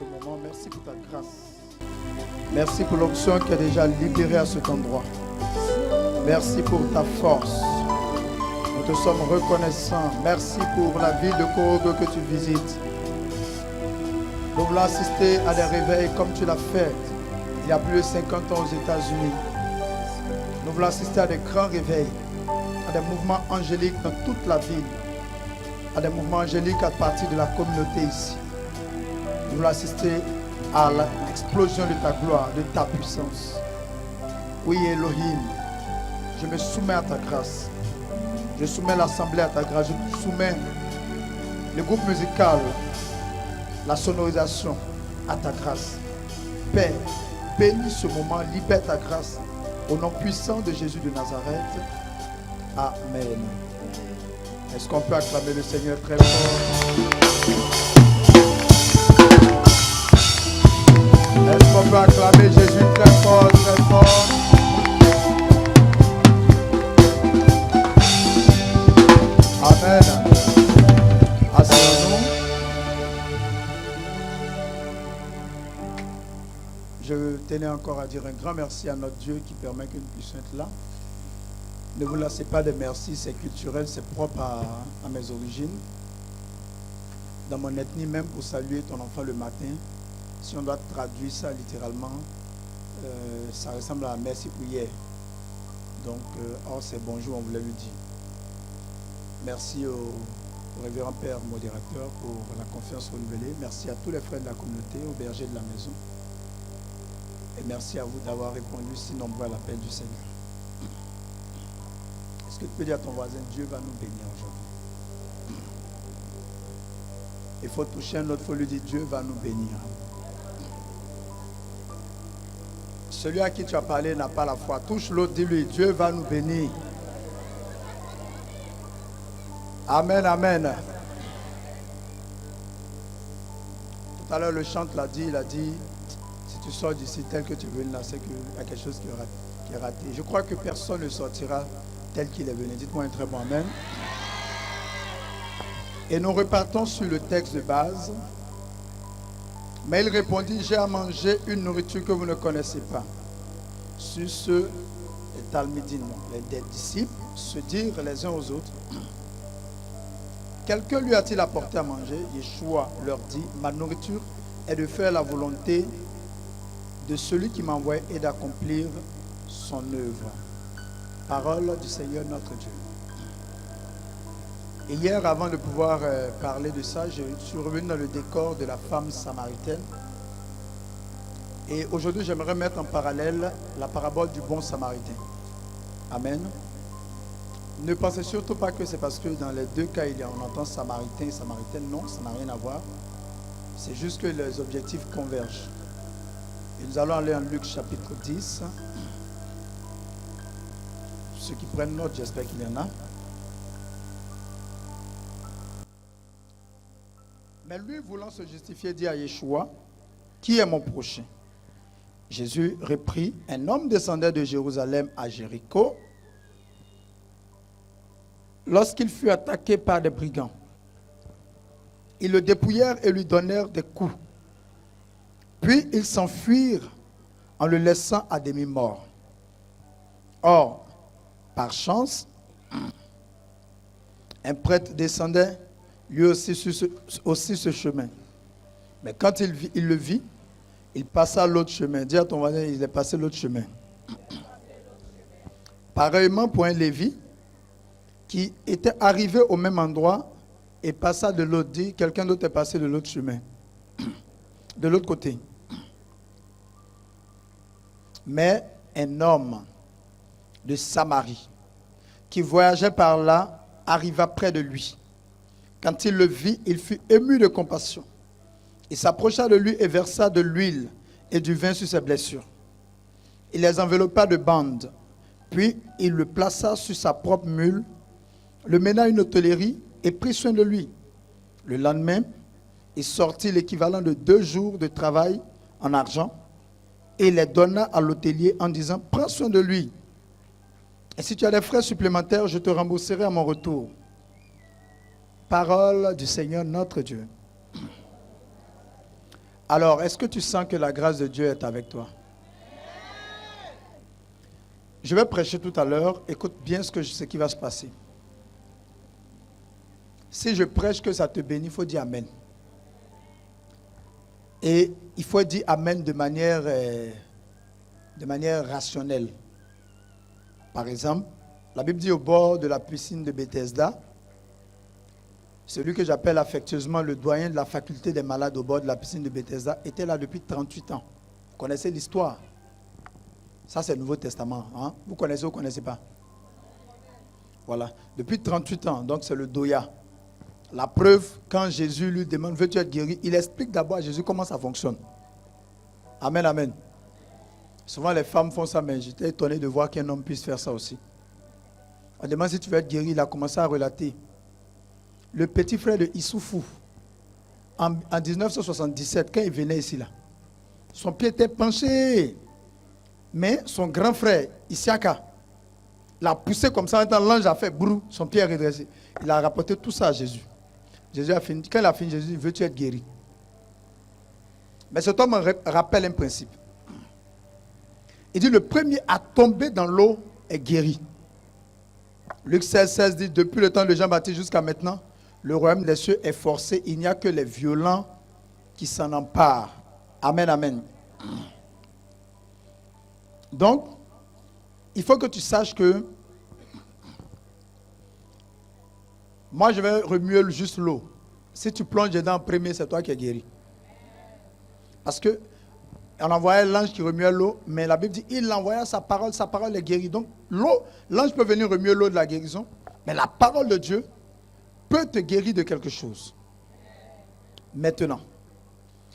ce moment. Merci pour ta grâce. Merci pour l'onction qui est déjà libérée à cet endroit. Merci pour ta force. Nous te sommes reconnaissants. Merci pour la ville de Korogo que tu visites. Nous voulons assister à des réveils comme tu l'as fait il y a plus de 50 ans aux États-Unis. Nous voulons assister à des grands réveils, à des mouvements angéliques dans toute la ville, à des mouvements angéliques à partir de la communauté ici. Nous voulons assister à l'explosion de ta gloire, de ta puissance. Oui, Elohim, je me soumets à ta grâce. Je soumets l'assemblée à ta grâce. Je soumets le groupe musical, la sonorisation à ta grâce. Père, bénis ce moment, libère ta grâce. Au nom puissant de Jésus de Nazareth. Amen. Est-ce qu'on peut acclamer le Seigneur très fort? Est-ce qu'on peut acclamer Jésus très fort, très fort? Amen. Asseyons-nous. Je tenais encore à dire un grand merci à notre Dieu qui permet que nous puissions être là. Ne vous lassez pas de merci, c'est culturel, c'est propre à mes origines. Dans mon ethnie, même pour saluer ton enfant le matin, si on doit traduire ça littéralement, ça ressemble à merci pour hier. Donc, c'est bonjour, on voulait lui dire. Merci au révérend Père modérateur pour la confiance renouvelée. Merci à tous les frères de la communauté, aux bergers de la maison. Et merci à vous d'avoir répondu si nombreux à l'appel du Seigneur. Est-ce que tu peux dire à ton voisin, Dieu va nous bénir aujourd'hui? Il faut toucher un autre, il faut lui dire, Dieu va nous bénir. Celui à qui tu as parlé n'a pas la foi. Touche l'autre, dis-lui, Dieu va nous bénir. Amen, amen. Tout à l'heure, le chante l'a dit, il a dit, si tu sors d'ici tel que tu veux, là, c'est qu'il y a quelque chose qui est raté. Je crois que personne ne sortira tel qu'il est venu. Dites-moi un très bon amen. Et nous repartons sur le texte de base. Mais il répondit, j'ai à manger une nourriture que vous ne connaissez pas. Sur ce, les Talmidim, les disciples, se dirent les uns aux autres, quelqu'un lui a-t-il apporté à manger? Yeshua leur dit, ma nourriture est de faire la volonté de celui qui m'envoie et d'accomplir son œuvre. Parole du Seigneur notre Dieu. Et hier, avant de pouvoir parler de ça, je suis revenu dans le décor de la femme samaritaine. Et aujourd'hui, j'aimerais mettre en parallèle la parabole du bon samaritain. Amen. Ne pensez surtout pas que c'est parce que dans les deux cas, on entend samaritain et samaritaine. Non, ça n'a rien à voir. C'est juste que les objectifs convergent. Et nous allons aller en Luc chapitre 10. Ceux qui prennent note, j'espère qu'il y en a. Mais lui, voulant se justifier, dit à Yeshua, qui est mon prochain? Jésus reprit, un homme descendait de Jérusalem à Jéricho lorsqu'il fut attaqué par des brigands. Ils le dépouillèrent et lui donnèrent des coups. Puis ils s'enfuirent en le laissant à demi-mort. Or, par chance, un prêtre descendait lui aussi sur ce chemin. Mais quand il le vit, il passa l'autre chemin. Dis à ton voisin, il est passé l'autre chemin. Pareillement pour un Lévi qui était arrivé au même endroit et passa de l'autre. Dit, quelqu'un d'autre est passé de l'autre chemin. De l'autre côté. Mais un homme de Samarie qui voyageait par là arriva près de lui. Quand il le vit, il fut ému de compassion. Il s'approcha de lui et versa de l'huile et du vin sur ses blessures. Il les enveloppa de bandes. Puis il le plaça sur sa propre mule, le mena à une hôtellerie et prit soin de lui. Le lendemain, il sortit l'équivalent de 2 jours de travail en argent et les donna à l'hôtelier en disant, prends soin de lui. Et si tu as des frais supplémentaires, je te rembourserai à mon retour. Parole du Seigneur notre Dieu. Alors, est-ce que tu sens que la grâce de Dieu est avec toi? Je vais prêcher tout à l'heure. Écoute bien ce qui va se passer. Si je prêche que ça te bénit, il faut dire Amen. Et il faut dire Amen de manière rationnelle. Par exemple, la Bible dit au bord de la piscine de Bethesda, celui que j'appelle affectueusement le doyen de la faculté des malades au bord de la piscine de Bethesda était là depuis 38 ans. Vous connaissez l'histoire? Ça, c'est le Nouveau Testament. Hein? Vous connaissez ou vous ne connaissez pas? Voilà. Depuis 38 ans, donc c'est le doya. La preuve, quand Jésus lui demande, veux-tu être guéri? Il explique d'abord à Jésus comment ça fonctionne. Amen, amen. Souvent, les femmes font ça, mais j'étais étonné de voir qu'un homme puisse faire ça aussi. On demande si tu veux être guéri, il a commencé à relater. Le petit frère de Issoufou, en 1977, quand il venait ici, là, son pied était penché. Mais son grand frère, Isiaka, l'a poussé comme ça. L'ange a fait brou, son pied est redressé. Il a rapporté tout ça à Jésus. Jésus a fini. Quand il a fini, Jésus dit, veux-tu être guéri? Mais cet homme rappelle un principe. Il dit, le premier à tomber dans l'eau est guéri. Luc 16 dit, depuis le temps de Jean-Baptiste jusqu'à maintenant, le royaume des cieux est forcé. Il n'y a que les violents qui s'en emparent. Amen, amen. Donc, il faut que tu saches que moi, je vais remuer juste l'eau. Si tu plonges dedans en premier, c'est toi qui es guéri. Parce que on envoyait l'ange qui remuait l'eau, mais la Bible dit, il envoya sa parole est guérie. Donc, l'eau, l'ange peut venir remuer l'eau de la guérison, mais la parole de Dieu peut te guérir de quelque chose. Maintenant,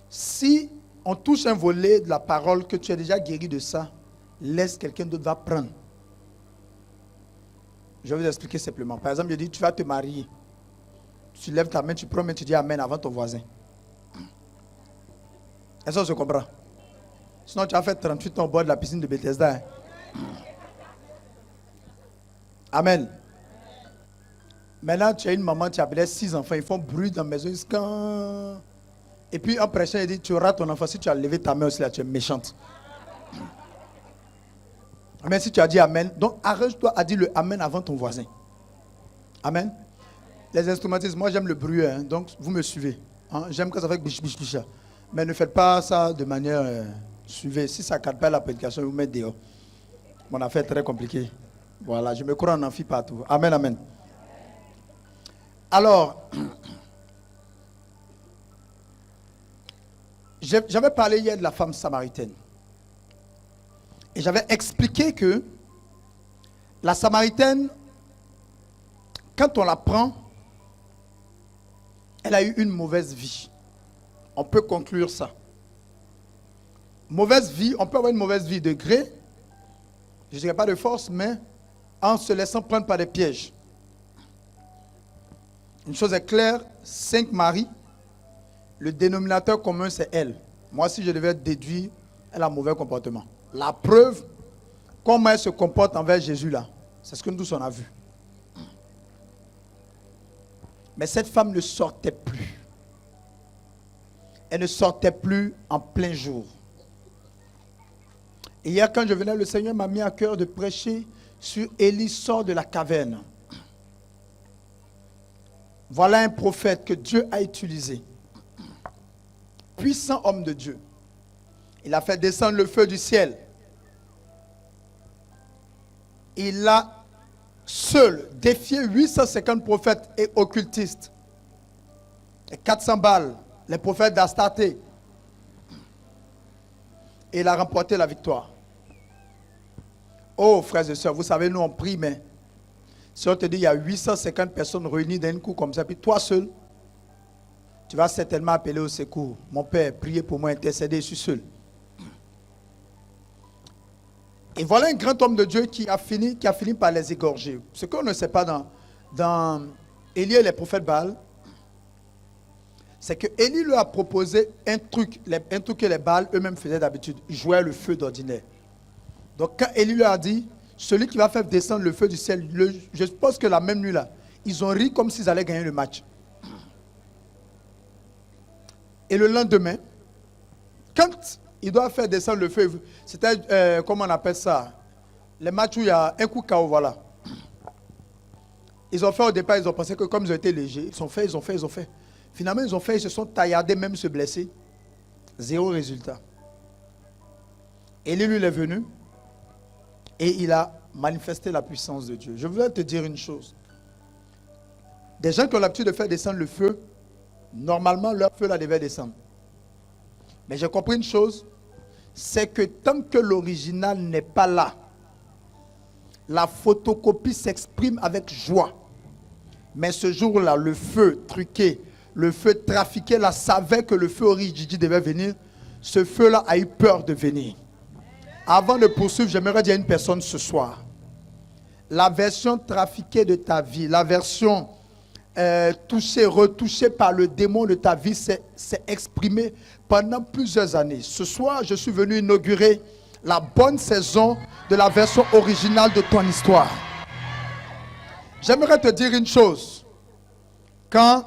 si on touche un volet de la parole, que tu es déjà guéri de ça, laisse quelqu'un d'autre va prendre. Je vais vous expliquer simplement. Par exemple, je dis, tu vas te marier. Tu lèves ta main, tu prends, mais tu dis Amen avant ton voisin. Est-ce qu'on se comprend? Sinon, tu as fait 38 ans au bord de la piscine de Bethesda. Hein? Amen. Maintenant, tu as une maman, tu as peut-être 6 enfants, ils font bruit dans la maison. Et puis, en prêchant, il dit, tu auras ton enfant. Si tu as levé ta main aussi, là, tu es méchante. Mais si tu as dit Amen, donc arrange-toi à dire le Amen avant ton voisin. Amen. Les instrumentistes, moi j'aime le bruit, hein, donc vous me suivez. Hein, j'aime quand ça fait biche, biche, biche. Mais ne faites pas ça de manière suivez. Si ça ne cadre pas la prédication, vous mettez dehors. Mon affaire est très compliquée. Voilà, je me crois en amphi partout. Amen, amen. Alors, j'avais parlé hier de la femme samaritaine. Et j'avais expliqué que la Samaritaine, quand on la prend, elle a eu une mauvaise vie. On peut conclure ça. Mauvaise vie, on peut avoir une mauvaise vie de gré, je ne dirais pas de force, mais en se laissant prendre par des pièges. Une chose est claire, 5 maris, le dénominateur commun c'est elle. Moi, si je devais déduire, elle a un mauvais comportement. La preuve, comment elle se comporte envers Jésus là, c'est ce que nous tous on a vu. Mais cette femme ne sortait plus. Elle ne sortait plus en plein jour. Et hier, quand je venais, le Seigneur m'a mis à cœur de prêcher sur Élie sort de la caverne. Voilà un prophète que Dieu a utilisé. Puissant homme de Dieu. Il a fait descendre le feu du ciel. Il a seul défié 850 prophètes et occultistes. Et 400 Baals, les prophètes d'Astarté. Et il a remporté la victoire. Oh, frères et sœurs, vous savez, nous on prie, mais si on te dit il y a 850 personnes réunies d'un coup comme ça, puis toi seul, tu vas certainement appeler au secours. Mon Père, priez pour moi, intercédez, je suis seul. Et voilà un grand homme de Dieu qui a fini par les égorger. Ce qu'on ne sait pas dans Élie et les prophètes Baal, c'est que Élie lui a proposé un truc que les Baals eux-mêmes faisaient d'habitude. Ils jouaient le feu d'ordinaire. Donc quand Élie lui a dit, celui qui va faire descendre le feu du ciel, je suppose que la même nuit là, ils ont ri comme s'ils allaient gagner le match. Et le lendemain, Quand il doit faire descendre le feu, c'était, comment on appelle ça? Les matchs où il y a un coup KO, voilà. Ils ont fait au départ, ils ont pensé que comme ils ont été légers, ils ont fait. Finalement, ils se sont tailladés, même se blesser. Zéro résultat. Et lui, il est venu et il a manifesté la puissance de Dieu. Je voudrais te dire une chose. Des gens qui ont l'habitude de faire descendre le feu, normalement, leur feu là devait descendre. Mais j'ai compris une chose, c'est que tant que l'original n'est pas là, la photocopie s'exprime avec joie. Mais ce jour-là, le feu truqué, le feu trafiqué, là, savait que le feu original devait venir. Ce feu-là a eu peur de venir. Avant de poursuivre, j'aimerais dire à une personne ce soir, la version trafiquée de ta vie, la version touchée, retouchée par le démon de ta vie s'est exprimée pendant plusieurs années. Ce soir, je suis venu inaugurer la bonne saison de la version originale de ton histoire. J'aimerais te dire une chose. Quand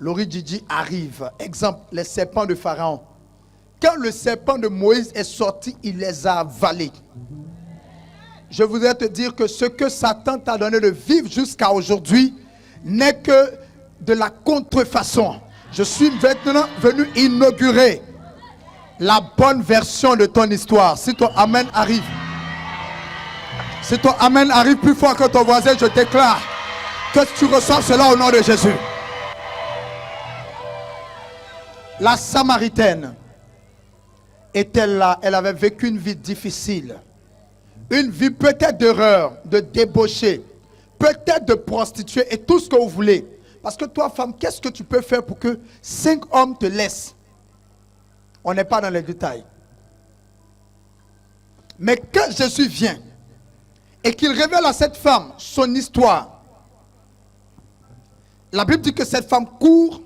l'Oridjidji arrive, exemple, les serpents de Pharaon, quand le serpent de Moïse est sorti, il les a avalés. Je voudrais te dire que ce que Satan t'a donné de vivre jusqu'à aujourd'hui n'est que de la contrefaçon. Je suis maintenant venu inaugurer la bonne version de ton histoire. Si ton Amen arrive, si ton Amen arrive plus fort que ton voisin, je déclare que tu reçois cela au nom de Jésus. La Samaritaine était là, elle avait vécu une vie difficile. Une vie peut-être d'erreur, de débauché, peut-être de prostituée et tout ce que vous voulez. Parce que toi, femme, qu'est-ce que tu peux faire pour que 5 hommes te laissent? On n'est pas dans les détails. Mais quand Jésus vient et qu'il révèle à cette femme son histoire, la Bible dit que cette femme court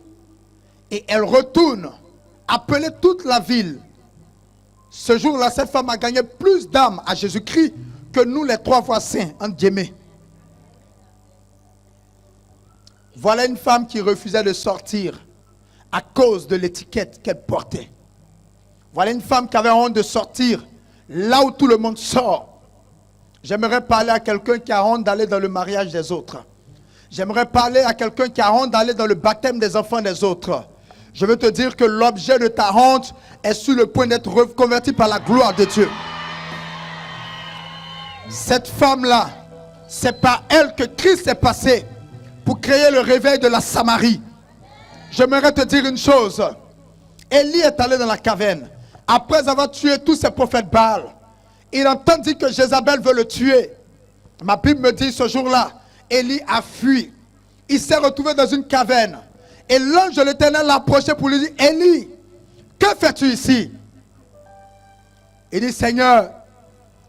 et elle retourne appeler toute la ville. Ce jour-là, cette femme a gagné plus d'âmes à Jésus-Christ que nous les 3 fois saints, entre guillemets. Voilà une femme qui refusait de sortir à cause de l'étiquette qu'elle portait. Voilà une femme qui avait honte de sortir là où tout le monde sort. J'aimerais parler à quelqu'un qui a honte d'aller dans le mariage des autres. J'aimerais parler à quelqu'un qui a honte d'aller dans le baptême des enfants des autres. Je veux te dire que l'objet de ta honte est sur le point d'être reconverti par la gloire de Dieu. Cette femme-là, c'est par elle que Christ est passé pour créer le réveil de la Samarie. J'aimerais te dire une chose. Élie est allé dans la caverne. Après avoir tué tous ses prophètes Baal, il entendit que Jézabel veut le tuer. Ma Bible me dit ce jour-là, Élie a fui. Il s'est retrouvé dans une caverne. Et l'ange de l'Éternel l'a approché pour lui dire, Élie, que fais-tu ici? Il dit, Seigneur,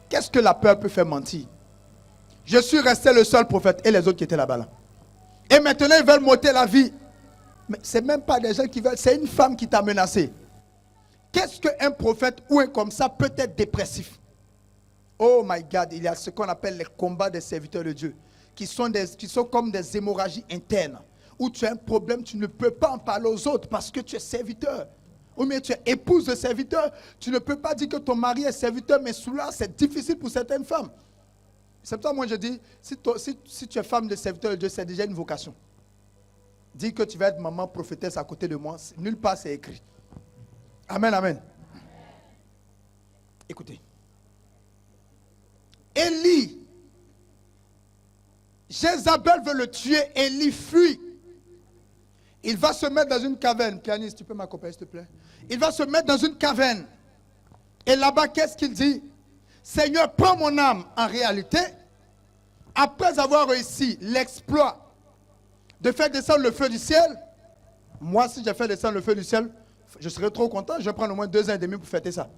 qu'est-ce que la peur peut faire mentir? Je suis resté le seul prophète et les autres qui étaient là-bas. Là. Et maintenant, ils veulent m'ôter la vie. Mais ce n'est même pas des gens qui veulent, c'est une femme qui t'a menacé. Qu'est-ce qu'un prophète ou un comme ça peut être dépressif? Oh my God, il y a ce qu'on appelle les combats des serviteurs de Dieu, qui sont comme des hémorragies internes. Où tu as un problème, tu ne peux pas en parler aux autres parce que tu es serviteur. Ou bien tu es épouse de serviteur, tu ne peux pas dire que ton mari est serviteur, mais cela, c'est difficile pour certaines femmes. C'est pour ça que moi je dis, si tu es femme de serviteur de Dieu, c'est déjà une vocation. Dis que tu vas être maman prophétesse à côté de moi, nulle part c'est écrit. Amen, amen. Écoutez. Élie, Jézabel veut le tuer, Élie fuit. Il va se mettre dans une caverne. Pianiste, tu peux m'accompagner s'il te plaît? Il va se mettre dans une caverne. Et là-bas, qu'est-ce qu'il dit? Seigneur, prends mon âme. En réalité, après avoir réussi l'exploit de faire descendre le feu du ciel, moi, si j'ai fait descendre le feu du ciel, je serais trop content. Je vais prendre au moins 2 ans et demi pour fêter ça.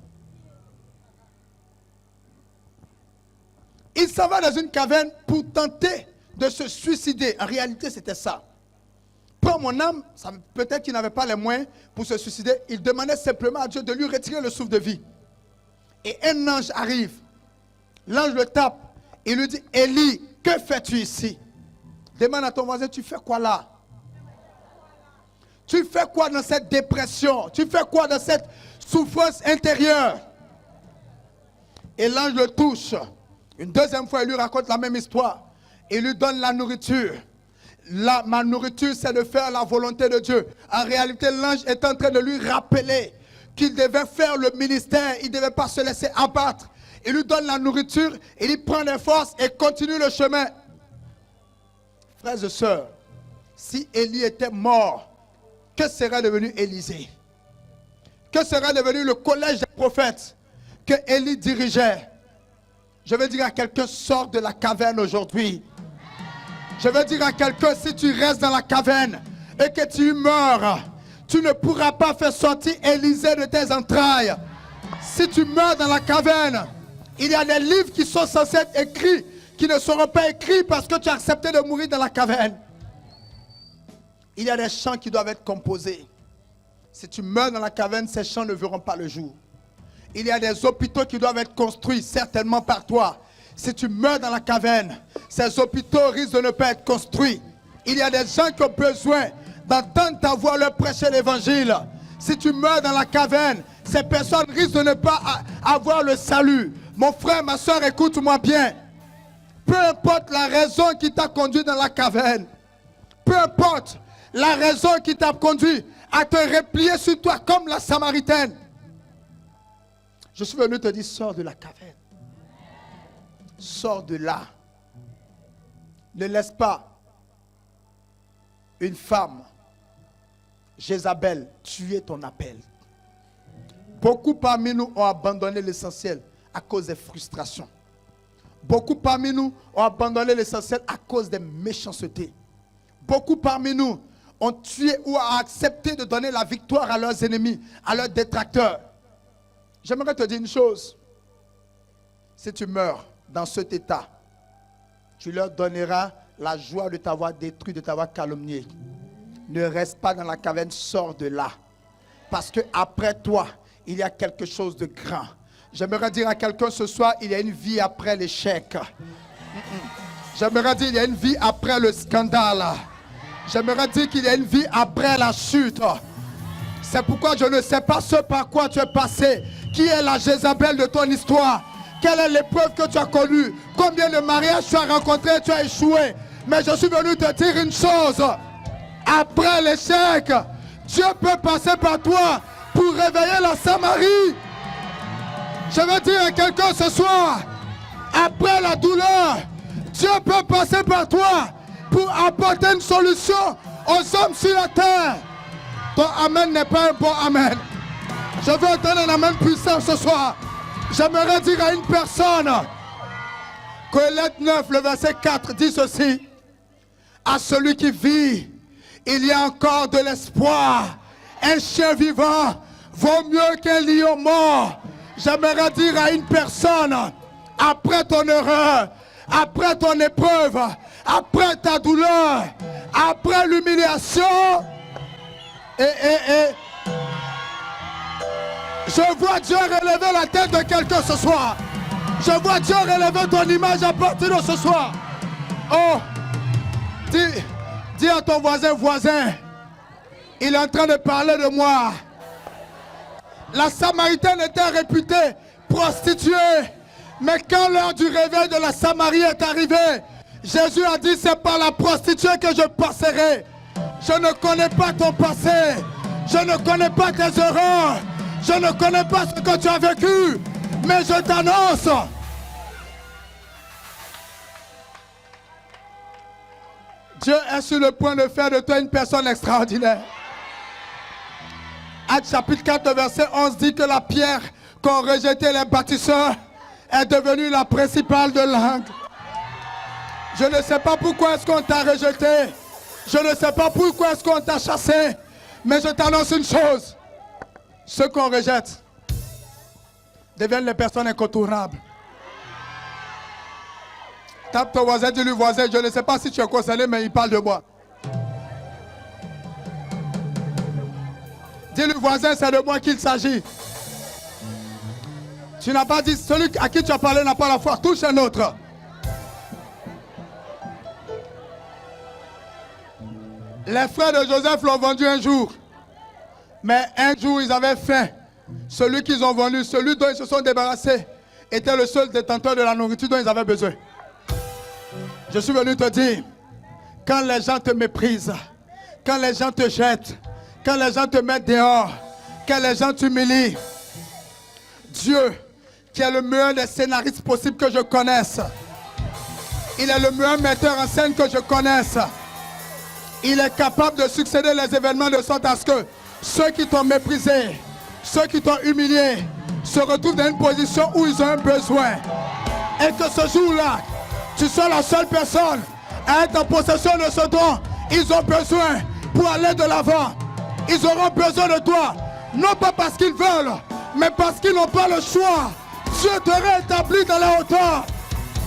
Il s'en va dans une caverne pour tenter de se suicider. En réalité, c'était ça. Prends mon âme, peut-être qu'il n'avait pas les moyens pour se suicider. Il demandait simplement à Dieu de lui retirer le souffle de vie. Et un ange arrive. L'ange le tape. Il lui dit, Élie, que fais-tu ici? Demande à ton voisin, tu fais quoi là? Tu fais quoi dans cette dépression? Tu fais quoi dans cette souffrance intérieure. Et l'ange le touche. Une deuxième fois, il lui raconte la même histoire. Il lui donne la nourriture. Ma nourriture, c'est de faire la volonté de Dieu. En réalité, l'ange est en train de lui rappeler qu'il devait faire le ministère. Il ne devait pas se laisser abattre. Il lui donne la nourriture, il prend des forces et continue le chemin. Frères et sœurs, si Élie était mort, que serait devenu Élisée? Que serait devenu le collège des prophètes que Élie dirigeait? Je veux dire à quelqu'un, sors de la caverne aujourd'hui. Je veux dire à quelqu'un, si tu restes dans la caverne et que tu meurs, tu ne pourras pas faire sortir Élisée de tes entrailles. Si tu meurs dans la caverne, il y a des livres qui sont censés être écrits, qui ne seront pas écrits parce que tu as accepté de mourir dans la caverne. Il y a des chants qui doivent être composés. Si tu meurs dans la caverne, ces chants ne verront pas le jour. Il y a des hôpitaux qui doivent être construits, certainement par toi. Si tu meurs dans la caverne, ces hôpitaux risquent de ne pas être construits. Il y a des gens qui ont besoin d'entendre ta voix leur prêcher l'évangile. Si tu meurs dans la caverne, ces personnes risquent de ne pas avoir le salut. Mon frère, ma soeur, écoute-moi bien. Peu importe la raison qui t'a conduit dans la caverne, peu importe la raison qui t'a conduit à te replier sur toi comme la Samaritaine, je suis venu te dire, sors de la caverne. Sors de là. Ne laisse pas une femme, Jézabel, tuer ton appel. Beaucoup parmi nous ont abandonné l'essentiel à cause des frustrations. Beaucoup parmi nous ont abandonné l'essentiel à cause des méchancetés. Beaucoup parmi nous ont tué ou ont accepté de donner la victoire à leurs ennemis, à leurs détracteurs. J'aimerais te dire une chose. Si tu meurs dans cet état, tu leur donneras la joie de t'avoir détruit, de t'avoir calomnié. Ne reste pas dans la caverne, sors de là. Parce que après toi, il y a quelque chose de grand. J'aimerais dire à quelqu'un ce soir, il y a une vie après l'échec. J'aimerais dire, il y a une vie après le scandale. J'aimerais dire qu'il y a une vie après la chute. C'est pourquoi je ne sais pas ce par quoi tu es passé. Qui est la Jézabel de ton histoire? Quelle est l'épreuve que tu as connue? Combien de mariages tu as rencontrés, tu as échoué? Mais je suis venu te dire une chose. Après l'échec, Dieu peut passer par toi pour réveiller la Samarie. Je veux dire à quelqu'un ce soir, après la douleur, Dieu peut passer par toi pour apporter une solution aux hommes sur la terre. Ton amen n'est pas un bon amen. Je veux entendre un amen puissant ce soir. J'aimerais dire à une personne, Colette 9, le verset 4 dit ceci. À celui qui vit, il y a encore de l'espoir. Un chien vivant vaut mieux qu'un lion mort. J'aimerais dire à une personne, après ton erreur, après ton épreuve, après ta douleur, après l'humiliation, je vois Dieu relever la tête de quelqu'un ce soir. Je vois Dieu relever ton image à partir de ce soir. Oh, dis à ton voisin, il est en train de parler de moi. La Samaritaine était réputée prostituée. Mais quand l'heure du réveil de la Samarie est arrivée, Jésus a dit, c'est par la prostituée que je passerai. Je ne connais pas ton passé. Je ne connais pas tes erreurs. Je ne connais pas ce que tu as vécu. Mais je t'annonce. Dieu est sur le point de faire de toi une personne extraordinaire. Actes chapitre 4, verset 11 dit que la pierre qu'ont rejeté les bâtisseurs est devenue la principale de l'angle. Je ne sais pas pourquoi est-ce qu'on t'a rejeté. Je ne sais pas pourquoi est-ce qu'on t'a chassé. Mais je t'annonce une chose. Ceux qu'on rejette deviennent les personnes incontournables. Tape ton voisin, dis-lui voisin, je ne sais pas si tu es concerné, mais il parle de moi. Dis-lui voisin, c'est de moi qu'il s'agit. Tu n'as pas dit, celui à qui tu as parlé n'a pas la foi, touche un autre. Les frères de Joseph l'ont vendu un jour. Mais un jour, ils avaient faim. celui qu'ils ont vendu, celui dont ils se sont débarrassés, était le seul détenteur de la nourriture dont ils avaient besoin. Je suis venu te dire, quand les gens te méprisent, quand les gens te jettent, quand les gens te mettent dehors, quand les gens t'humilient, Dieu, qui est le meilleur des scénaristes possibles que je connaisse, il est le meilleur metteur en scène que je connaisse. Il est capable de succéder les événements de sorte à ce que ceux qui t'ont méprisé, ceux qui t'ont humilié, se retrouvent dans une position où ils ont un besoin. Et que ce jour-là, tu sois la seule personne à être en possession de ce don. Ils ont besoin pour aller de l'avant. Ils auront besoin de toi. Non pas parce qu'ils veulent, mais parce qu'ils n'ont pas le choix. Dieu te rétablit dans la hauteur.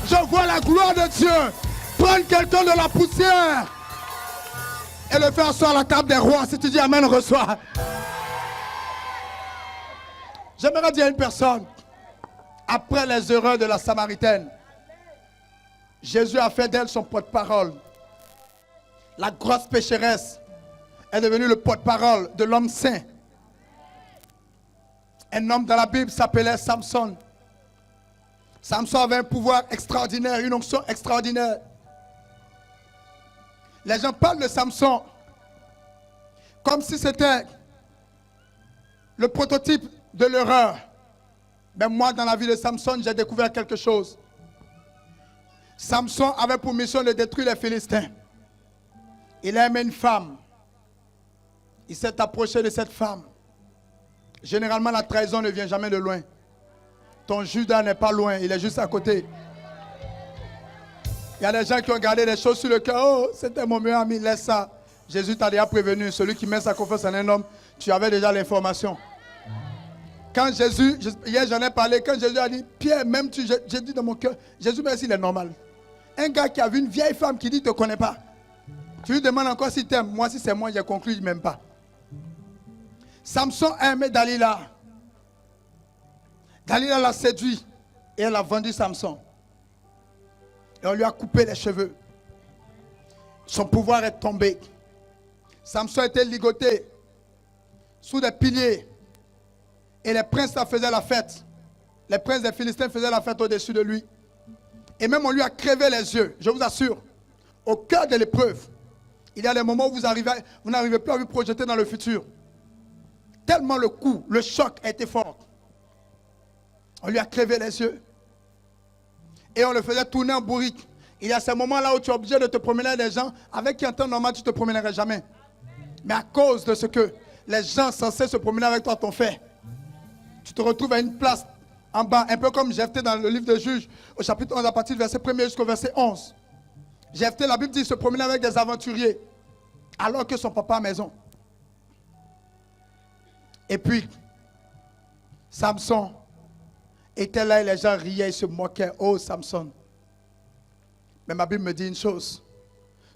Je vois la gloire de Dieu prendre quelqu'un de la poussière et le faire asseoir à la table des rois. Si tu dis Amen, reçois. J'aimerais dire à une personne, après les erreurs de la Samaritaine, Jésus a fait d'elle son porte-parole. La grosse pécheresse est devenue le porte-parole de l'homme saint. Un homme dans la Bible s'appelait Samson. Samson avait un pouvoir extraordinaire, une onction extraordinaire. Les gens parlent de Samson comme si c'était le prototype de l'erreur. Mais moi, dans la vie de Samson, j'ai découvert quelque chose. Samson avait pour mission de détruire les Philistins. Il a aimé une femme. Il s'est approché de cette femme. Généralement, la trahison ne vient jamais de loin. Ton Judas n'est pas loin, il est juste à côté. Il y a des gens qui ont gardé des choses sur le cœur. Oh, c'était mon meilleur ami, laisse ça. Jésus t'a déjà prévenu. Celui qui met sa confiance en un homme, tu avais déjà l'information. Quand Jésus, hier j'en ai parlé, quand Jésus a dit, Pierre, même tu, j'ai dit dans mon cœur, Jésus merci, il est normal. Un gars qui a vu une vieille femme qui dit, ne te connaît pas. Tu lui demandes encore si t'aimes. Moi, si c'est moi, j'ai conclu, il ne m'aime pas. Samson a aimé Dalila. Dalila l'a séduit et elle a vendu Samson. Et on lui a coupé les cheveux. Son pouvoir est tombé. Samson était ligoté sous des piliers. Et les princes faisaient la fête. Les princes des Philistins faisaient la fête au-dessus de lui. Et même on lui a crevé les yeux. Je vous assure, au cœur de l'épreuve, il y a des moments où vous n'arrivez plus à vous projeter dans le futur. Tellement le coup, le choc a été fort. On lui a crevé les yeux. Et on le faisait tourner en bourrique. Il y a ces moments-là où tu es obligé de te promener avec des gens avec qui en temps normal tu ne te promènerais jamais. Mais à cause de ce que les gens censés se promener avec toi t'ont fait, tu te retrouves à une place en bas, un peu comme Jephthé dans le livre de Juges, au chapitre 11, à partir du verset 1er jusqu'au verset 11. Jephthé, la Bible dit, se promenait avec des aventuriers, alors que son papa à la maison. Et puis, Samson était là et les gens riaient, ils se moquaient. Oh, Samson. Mais ma Bible me dit une chose.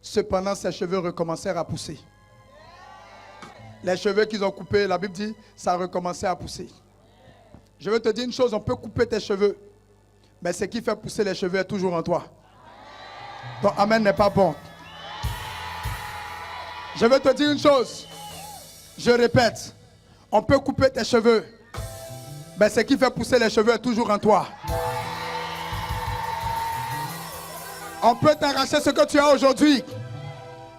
Cependant, ses cheveux recommencèrent à pousser. Les cheveux qu'ils ont coupés, la Bible dit, ça recommençait à pousser. Je veux te dire une chose, on peut couper tes cheveux, mais ce qui fait pousser les cheveux est toujours en toi. Ton amen n'est pas bon. Je veux te dire une chose, je répète, on peut couper tes cheveux, mais ce qui fait pousser les cheveux est toujours en toi. On peut t'arracher ce que tu as aujourd'hui,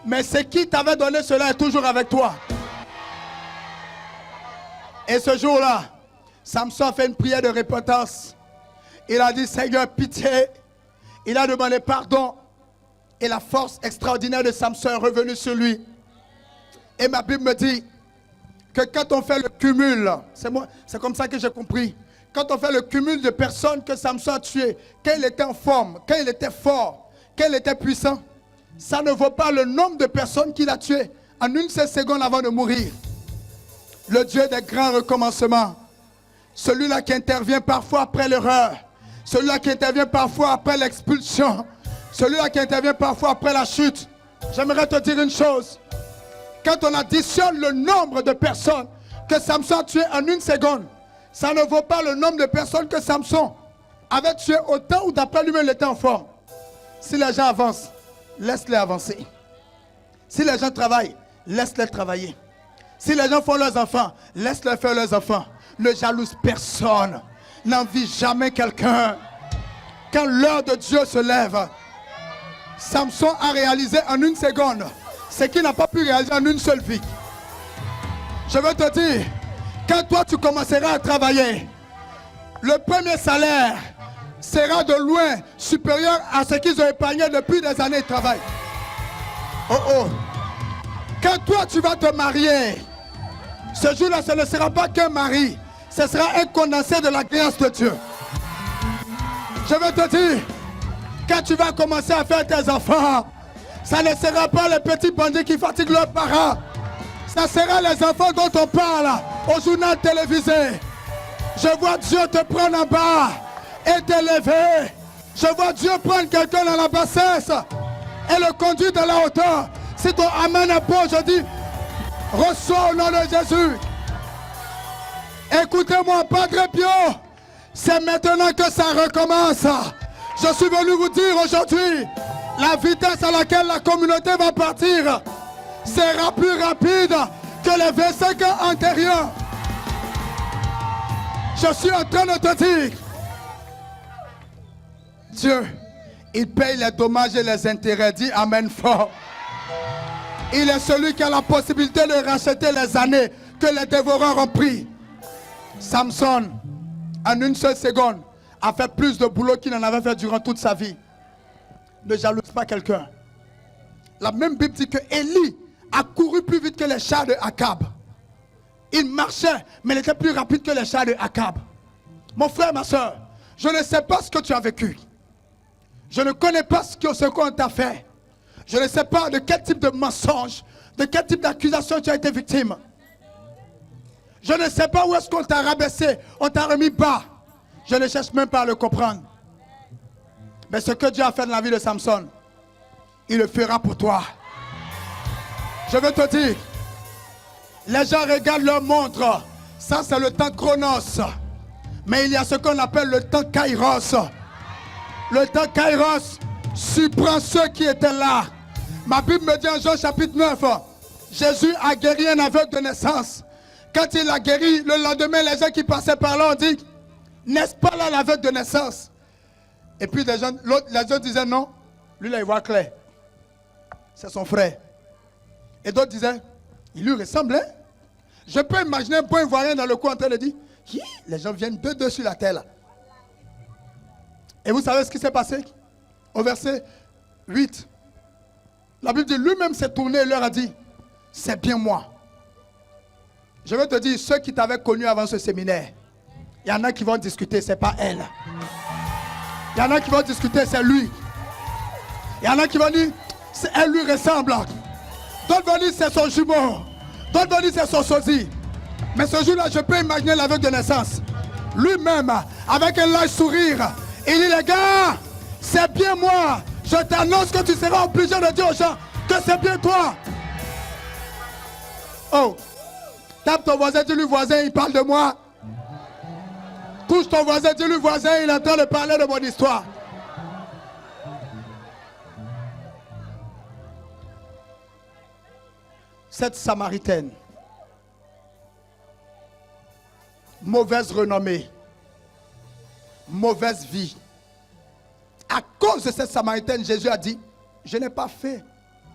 mais ce qui t'avait donné cela est toujours avec toi. Et ce jour-là, Samson a fait une prière de repentance. Il a dit, Seigneur, pitié. Il a demandé pardon. Et la force extraordinaire de Samson est revenue sur lui. Et ma Bible me dit que quand on fait le cumul, c'est comme ça que j'ai compris. Quand on fait le cumul de personnes que Samson a tuées, quand il était en forme, quand il était fort, quand il était puissant, ça ne vaut pas le nombre de personnes qu'il a tuées en une seule seconde avant de mourir. Le Dieu des grands recommencements. Celui-là qui intervient parfois après l'erreur. Celui-là qui intervient parfois après l'expulsion. Celui-là qui intervient parfois après la chute. J'aimerais te dire une chose. Quand on additionne le nombre de personnes que Samson a tuées en une seconde, ça ne vaut pas le nombre de personnes que Samson avait tuées au temps où d'après lui-même il était en forme. Si les gens avancent, laisse-les avancer. Si les gens travaillent, laisse-les travailler. Si les gens font leurs enfants, laisse-les faire leurs enfants. ne jalouse personne, n'envie jamais quelqu'un. Quand l'heure de Dieu se lève, Samson a réalisé en une seconde ce qu'il n'a pas pu réaliser en une seule vie. Je veux te dire, quand toi tu commenceras à travailler, le premier salaire sera de loin supérieur à ce qu'ils ont épargné depuis des années de travail. Oh oh. Quand toi tu vas te marier, ce jour-là ce ne sera pas qu'un mari, ce sera un condensé de la grâce de Dieu. Je veux te dire, quand tu vas commencer à faire tes enfants, ça ne sera pas les petits bandits qui fatiguent leurs parents. Ça sera les enfants dont on parle au journal télévisé. Je vois Dieu te prendre en bas et t'élever. Je vois Dieu prendre quelqu'un dans la bassesse et le conduire dans la hauteur. Si ton amen est bon, je dis, reçois au nom de Jésus. Écoutez-moi, Padre Pio, c'est maintenant que ça recommence. Je suis venu vous dire aujourd'hui, la vitesse à laquelle la communauté va partir sera plus rapide que les 25 ans antérieurs. Je suis en train de te dire, Dieu, il paye les dommages et les intérêts. Dis amen fort. Il est celui qui a la possibilité de racheter les années que les dévoreurs ont pris. Samson, en une seule seconde, a fait plus de boulot qu'il en avait fait durant toute sa vie. Ne jalouse pas quelqu'un. La même Bible dit que Élie a couru plus vite que les chars de Akab. Il marchait, mais il était plus rapide que les chars de Akab. Mon frère, ma soeur, je ne sais pas ce que tu as vécu. Je ne connais pas ce qu'on t'a fait. Je ne sais pas de quel type de mensonge, de quel type d'accusation tu as été victime. Je ne sais pas où est-ce qu'on t'a rabaissé, on t'a remis bas. Je ne cherche même pas à le comprendre. Mais ce que Dieu a fait dans la vie de Samson, il le fera pour toi. Je veux te dire, les gens regardent leur montre. Ça, c'est le temps Chronos. Mais il y a ce qu'on appelle le temps Kairos. Le temps Kairos surprend ceux qui étaient là. Ma Bible me dit en Jean chapitre 9, Jésus a guéri un aveugle de naissance. Quand il a guéri, le lendemain, les gens qui passaient par là ont dit, n'est-ce pas là l'aveugle de naissance? Et puis les gens disaient non, lui là il voit clair. C'est son frère. Et d'autres disaient, il lui ressemble, hein? Je peux imaginer un point ivoirien dans le coin en train de dire, les gens viennent deux sur la terre là. Et vous savez ce qui s'est passé? Au verset 8, la Bible dit, lui-même s'est tourné et leur a dit, c'est bien moi. Je vais te dire, ceux qui t'avaient connu avant ce séminaire, il y en a qui vont discuter, c'est pas elle. Il y en a qui vont discuter, c'est lui. Il y en a qui vont dire, elle lui ressemble. D'autres vont dire, c'est son jumeau. D'autres vont dire, c'est son sosie. Mais ce jour-là, je peux imaginer l'aveugle de naissance. Lui-même, avec un large sourire, il dit, les gars, c'est bien moi. Je t'annonce que tu seras obligé de dire aux gens que c'est bien toi. Oh, tape ton voisin, dis-lui, voisin, il parle de moi. Touche ton voisin, dis-lui, voisin, il est en train de parler de mon histoire. Cette Samaritaine, mauvaise renommée, mauvaise vie. À cause de cette Samaritaine, Jésus a dit, je n'ai pas fait.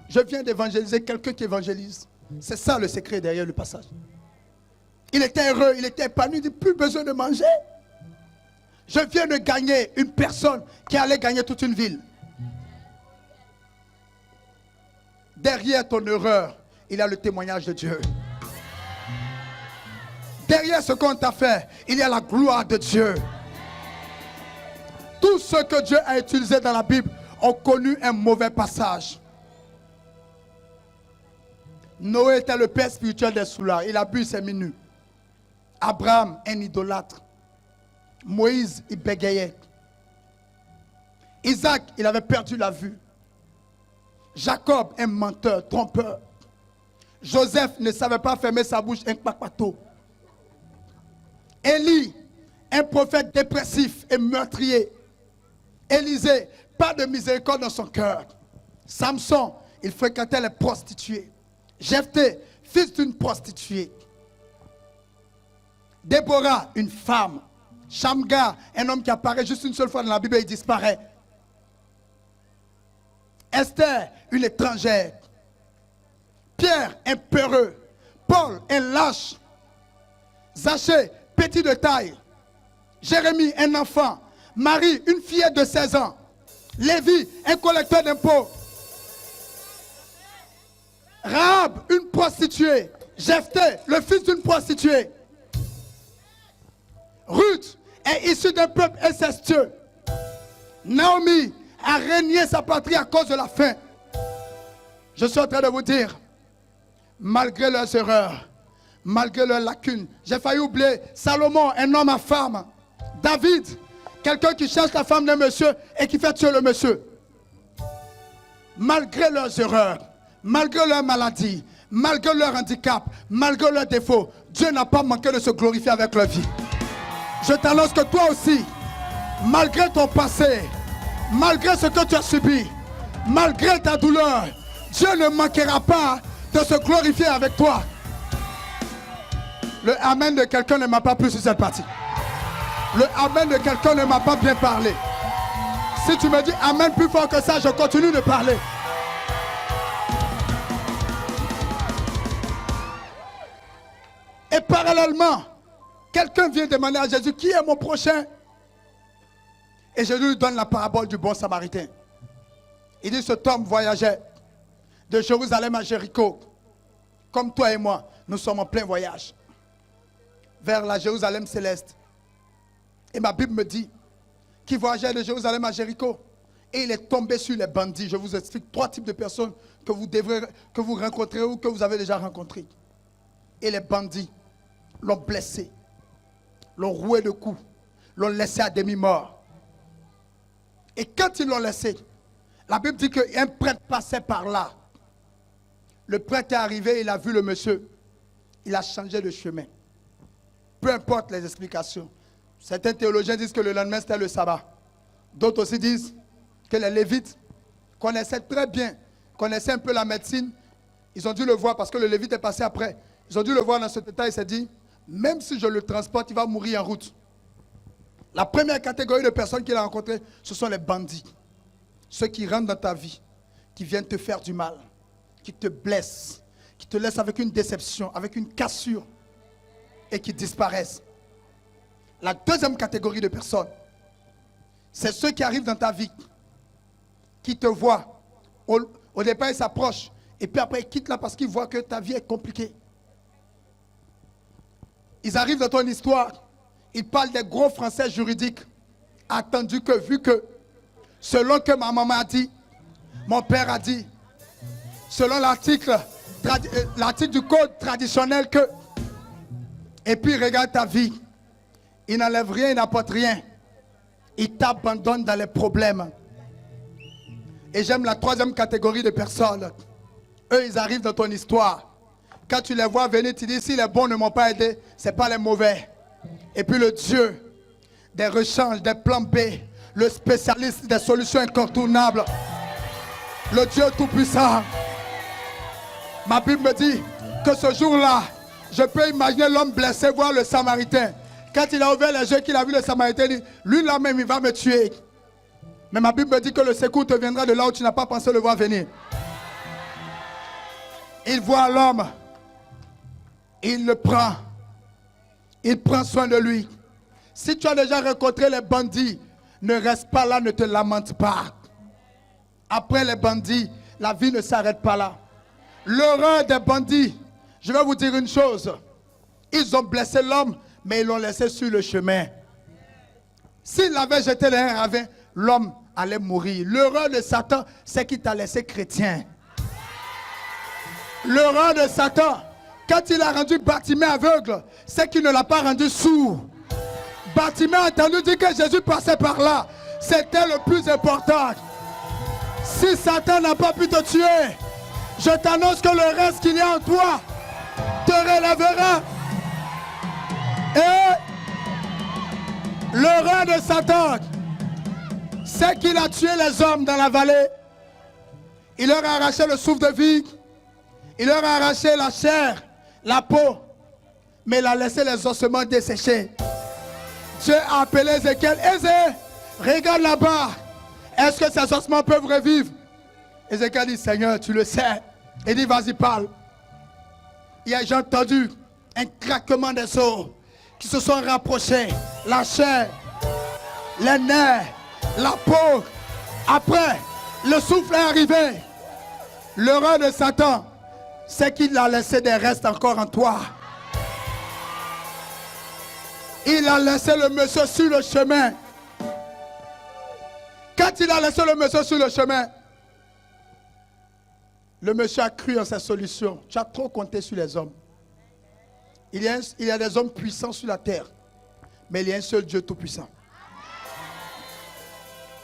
Je viens d'évangéliser quelqu'un qui évangélise. C'est ça le secret derrière le passage. Il était heureux, il était épanoui, il dit, plus besoin de manger. Je viens de gagner une personne qui allait gagner toute une ville. Derrière ton erreur, il y a le témoignage de Dieu. Derrière ce qu'on t'a fait, il y a la gloire de Dieu. Tous ceux que Dieu a utilisés dans la Bible ont connu un mauvais passage. Noé était le père spirituel des soulards. Il a bu ses minutes. Abraham, un idolâtre. Moïse, il bégayait. Isaac, il avait perdu la vue. Jacob, un menteur, trompeur. Joseph ne savait pas fermer sa bouche, un kpakpato. Élie, un prophète dépressif et meurtrier. Élisée, pas de miséricorde dans son cœur. Samson, il fréquentait les prostituées. Jephthé, fils d'une prostituée. Déborah, une femme. Shamgar, un homme qui apparaît juste une seule fois dans la Bible et il disparaît. Esther, une étrangère. Pierre, un peureux. Paul, un lâche. Zachée, petit de taille. Jérémie, un enfant. Marie, une fillette de 16 ans. Lévi, un collecteur d'impôts. Rahab, une prostituée. Jephthé, le fils d'une prostituée. Ruth est issue d'un peuple incestueux. Naomi a régné sa patrie à cause de la faim. Je suis en train de vous dire, malgré leurs erreurs, malgré leurs lacunes, j'ai failli oublier Salomon, un homme à femme. David, quelqu'un qui cherche la femme d'un monsieur et qui fait tuer le monsieur. Malgré leurs erreurs, malgré leurs maladies, malgré leur handicap, malgré leurs défauts, Dieu n'a pas manqué de se glorifier avec leur vie. Je t'annonce que toi aussi, malgré ton passé, malgré ce que tu as subi, malgré ta douleur, Dieu ne manquera pas de se glorifier avec toi. Le amen de quelqu'un ne m'a pas plu sur cette partie. Le amen de quelqu'un ne m'a pas bien parlé. Si tu me dis amen plus fort que ça, je continue de parler. Et parallèlement, quelqu'un vient demander à Jésus, qui est mon prochain? Et Jésus lui donne la parabole du bon samaritain. Il dit, cet homme voyageait de Jérusalem à Jéricho. Comme toi et moi, nous sommes en plein voyage vers la Jérusalem céleste. Et ma Bible me dit qu'il voyageait de Jérusalem à Jéricho. Et il est tombé sur les bandits. Je vous explique 3 types de personnes que vous rencontrez ou que vous avez déjà rencontrées. Et les bandits l'ont blessé, l'ont roué de coups, l'ont laissé à demi-mort. Et quand ils l'ont laissé, la Bible dit qu'un prêtre passait par là. Le prêtre est arrivé, il a vu le monsieur. Il a changé de chemin. Peu importe les explications. Certains théologiens disent que le lendemain c'était le sabbat. D'autres aussi disent que les Lévites connaissaient très bien, connaissaient un peu la médecine. Ils ont dû le voir parce que le Lévite est passé après. Ils ont dû le voir dans cet état. Il s'est dit, même si je le transporte, il va mourir en route. La première catégorie de personnes qu'il a rencontrées, ce sont les bandits. Ceux qui rentrent dans ta vie, qui viennent te faire du mal, qui te blessent, qui te laissent avec une déception, avec une cassure et qui disparaissent. La deuxième catégorie de personnes, c'est ceux qui arrivent dans ta vie, qui te voient. Au départ, ils s'approchent et puis après, ils quittent là parce qu'ils voient que ta vie est compliquée. Ils arrivent dans ton histoire, ils parlent des gros français juridiques, attendu que, vu que, selon que ma maman a dit, mon père a dit, selon l'article du code traditionnel que, et puis regarde ta vie, il n'enlève rien, il n'apporte rien, il t'abandonne dans les problèmes. Et j'aime la troisième catégorie de personnes, eux ils arrivent dans ton histoire. Quand tu les vois venir, tu dis, si les bons ne m'ont pas aidé, ce n'est pas les mauvais. Et puis le Dieu des rechanges, des plans B, le spécialiste des solutions incontournables, le Dieu tout-puissant. Ma Bible me dit que ce jour-là, je peux imaginer l'homme blessé voir le Samaritain. Quand il a ouvert les yeux, qu'il a vu le Samaritain, il dit, lui là même, il va me tuer. Mais ma Bible me dit que le secours te viendra de là où tu n'as pas pensé le voir venir. Il voit l'homme. Il le prend. Il prend soin de lui. Si tu as déjà rencontré les bandits, ne reste pas là, ne te lamente pas. Après les bandits, la vie ne s'arrête pas là. L'horreur des bandits, je vais vous dire une chose. Ils ont blessé l'homme, mais ils l'ont laissé sur le chemin. S'il avait jeté les ravin, l'homme allait mourir. L'horreur de Satan, c'est qu'il t'a laissé chrétien. L'horreur de Satan, quand il a rendu Bartimée aveugle, c'est qu'il ne l'a pas rendu sourd. Bartimée a entendu dire que Jésus passait par là. C'était le plus important. Si Satan n'a pas pu te tuer, je t'annonce que le reste qu'il y a en toi te relèvera. Et l'horreur de Satan, c'est qu'il a tué les hommes dans la vallée. Il leur a arraché le souffle de vie. Il leur a arraché la chair, la peau. mais il a laissé les ossements desséchés. Dieu a appelé Ézéchiel. Regarde là-bas. Est-ce que ces ossements peuvent revivre? Ézéchiel dit, Seigneur, tu le sais. Il dit, vas-y, parle. J'ai entendu un craquement des os qui se sont rapprochés. La chair, les nerfs, la peau. Après, le souffle est arrivé. L'erreur de Satan, c'est qu'il a laissé des restes encore en toi. Il a laissé le monsieur sur le chemin. Quand il a laissé le monsieur sur le chemin, le monsieur a cru en sa solution. Tu as trop compté sur les hommes. Il y a des hommes puissants sur la terre, mais il y a un seul Dieu tout-puissant.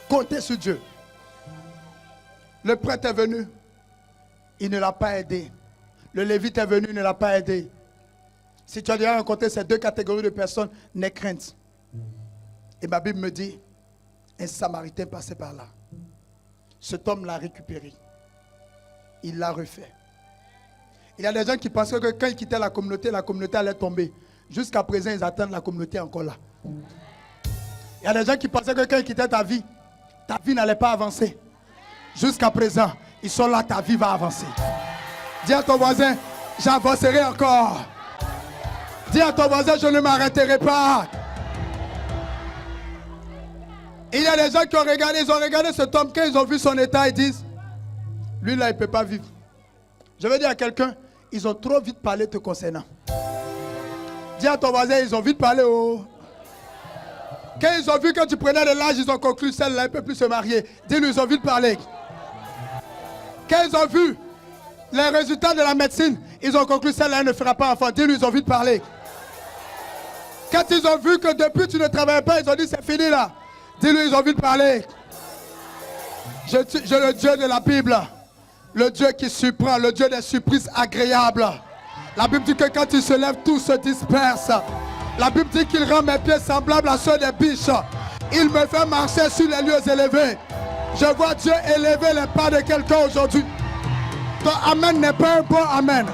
Comptez sur Dieu. Le prêtre est venu, il ne l'a pas aidé. Le lévite est venu, il ne l'a pas aidé. Si tu as déjà rencontré ces deux catégories de personnes, n'aie crainte. Et ma Bible me dit, un Samaritain passait par là. Cet homme l'a récupéré. Il l'a refait. Il y a des gens qui pensaient que quand ils quittaient la communauté allait tomber. Jusqu'à présent, ils attendent la communauté encore là. Il y a des gens qui pensaient que quand ils quittaient ta vie n'allait pas avancer. Jusqu'à présent, ils sont là, ta vie va avancer. Dis à ton voisin, j'avancerai encore. Dis à ton voisin, je ne m'arrêterai pas. Il y a des gens qui ont regardé cet homme, quand ils ont vu son état, ils disent, lui là, il ne peut pas vivre. Je veux dire à quelqu'un, ils ont trop vite parlé te concernant. Dis à ton voisin, ils ont vite parlé. Oh. Quand ils ont vu que tu prenais de l'âge, ils ont conclu, celle-là, elle ne peut plus se marier. Dis-lui, ils ont vite parlé. Quand ils ont vu les résultats de la médecine, ils ont conclu, celle-là ne fera pas enfant. Dis-lui, ils ont vite parlé. Quand ils ont vu que depuis tu ne travailles pas, ils ont dit, c'est fini là. Dis-lui, ils ont vite parlé. Je le Dieu de la Bible. Le Dieu qui surprend, le Dieu des surprises agréables. La Bible dit que quand il se lève, tout se disperse. La Bible dit qu'il rend mes pieds semblables à ceux des biches. Il me fait marcher sur les lieux élevés. Je vois Dieu élever les pas de quelqu'un aujourd'hui. Ton amen n'est pas un bon amen.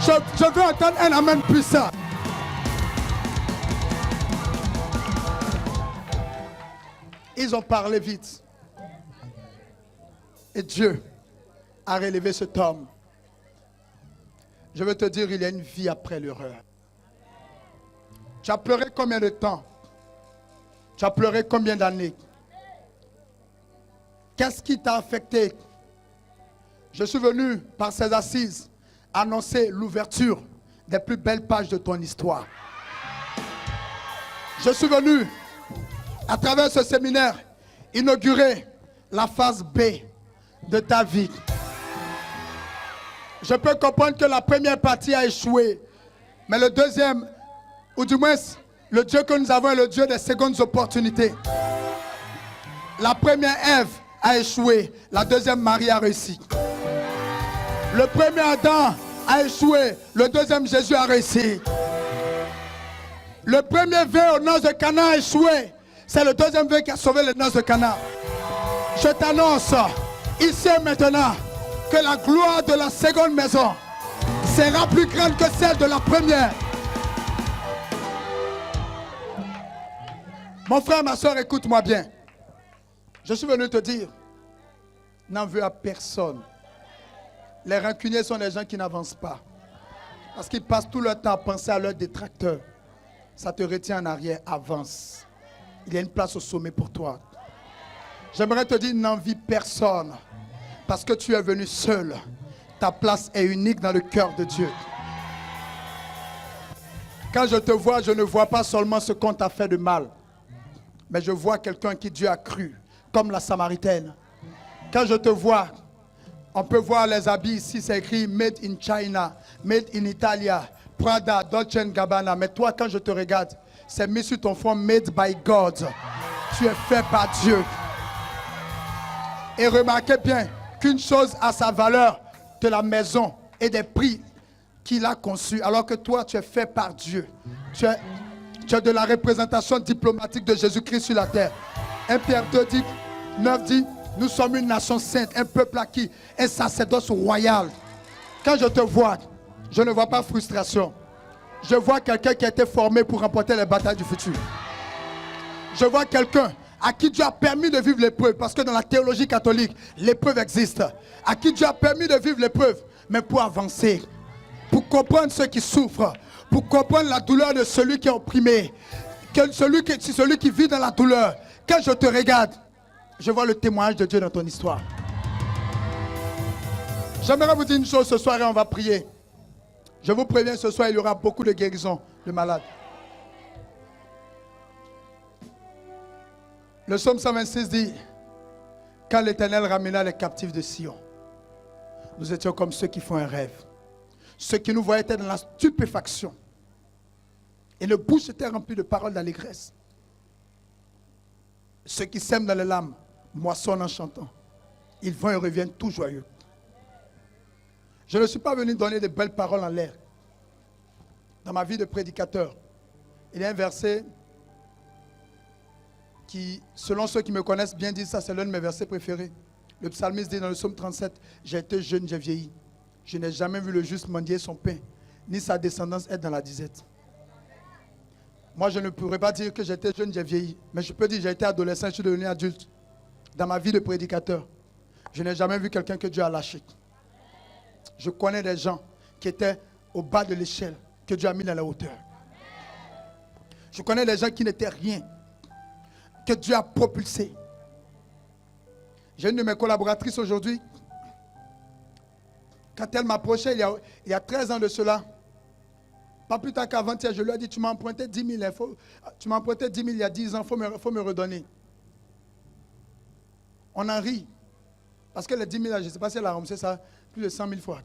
Je veux entendre un amen puissant. Ils ont parlé vite. Et Dieu a relevé cet homme. Je veux te dire, il y a une vie après l'erreur. Tu as pleuré combien de temps? Tu as pleuré combien d'années? Qu'est-ce qui t'a affecté? Je suis venu par ces assises annoncer l'ouverture des plus belles pages de ton histoire. Je suis venu à travers ce séminaire inaugurer la phase B de ta vie. Je peux comprendre que la première partie a échoué, mais le deuxième, ou du moins le Dieu que nous avons est le Dieu des secondes opportunités. La première Ève a échoué, la deuxième Marie a réussi. Le premier Adam a échoué, le deuxième Jésus a réussi. Le premier vœu aux noces de Cana a échoué, c'est le deuxième vœu qui a sauvé les noces de Cana. Je t'annonce ici et maintenant que la gloire de la seconde maison sera plus grande que celle de la première. Mon frère, ma soeur, écoute-moi bien. Je suis venu te dire, n'en veux à personne. Les rancuniers sont des gens qui n'avancent pas. Parce qu'ils passent tout leur temps à penser à leurs détracteurs. Ça te retient en arrière, avance. Il y a une place au sommet pour toi. J'aimerais te dire, n'envie personne. Parce que tu es venu seul. Ta place est unique dans le cœur de Dieu. Quand je te vois, je ne vois pas seulement ce qu'on t'a fait de mal. Mais je vois quelqu'un qui Dieu a cru. Comme la Samaritaine. Quand je te vois, on peut voir les habits ici, c'est écrit Made in China, Made in Italia, Prada, Dolce & Gabbana. Mais toi, quand je te regarde, c'est mis sur ton front Made by God. Tu es fait par Dieu. Et remarquez bien qu'une chose a sa valeur de la maison et des prix qu'il a conçus, alors que toi, tu es fait par Dieu. Tu es de la représentation diplomatique de Jésus-Christ sur la terre. 1 Pierre 2 dit, 9 dit, nous sommes une nation sainte, un peuple acquis, un sacerdoce royal. Quand je te vois, je ne vois pas frustration. Je vois quelqu'un qui a été formé pour remporter les batailles du futur. Je vois quelqu'un à qui Dieu a permis de vivre l'épreuve, parce que dans la théologie catholique, l'épreuve existe. À qui Dieu a permis de vivre l'épreuve, mais pour avancer, pour comprendre ceux qui souffrent, pour comprendre la douleur de celui qui est opprimé, celui qui vit dans la douleur. Quand je te regarde, je vois le témoignage de Dieu dans ton histoire. J'aimerais vous dire une chose ce soir et on va prier. Je vous préviens, ce soir, il y aura beaucoup de guérisons de malades. Le psaume 126 dit, quand l'Éternel ramena les captifs de Sion, nous étions comme ceux qui font un rêve. Ceux qui nous voyaient étaient dans la stupéfaction. Et nos bouches étaient remplies de paroles d'allégresse. Ceux qui sèment dans les larmes moissonnent en chantant. Ils vont et reviennent tout joyeux. Je ne suis pas venu donner de belles paroles en l'air. Dans ma vie de prédicateur, il y a un verset qui, selon ceux qui me connaissent bien, disent ça, c'est l'un de mes versets préférés. Le psalmiste dit dans le psaume 37, j'ai été jeune, j'ai vieilli. Je n'ai jamais vu le juste mendier son pain, ni sa descendance être dans la disette. Moi, je ne pourrais pas dire que j'étais jeune, j'ai vieilli. Mais je peux dire que j'ai été adolescent, je suis devenu adulte. Dans ma vie de prédicateur, je n'ai jamais vu quelqu'un que Dieu a lâché. Je connais des gens qui étaient au bas de l'échelle, que Dieu a mis dans la hauteur. Je connais des gens qui n'étaient rien, que Dieu a propulsé. J'ai une de mes collaboratrices aujourd'hui. Quand elle m'approchait, il y a 13 ans de cela, pas plus tard qu'avant-hier, je lui ai dit, tu m'as emprunté 10 000, tu m'as emprunté 10 000 il y a 10 ans, il faut me redonner. On en rit. Parce que les 10 000, je ne sais pas si elle a remboursé ça plus de 100 000 fois.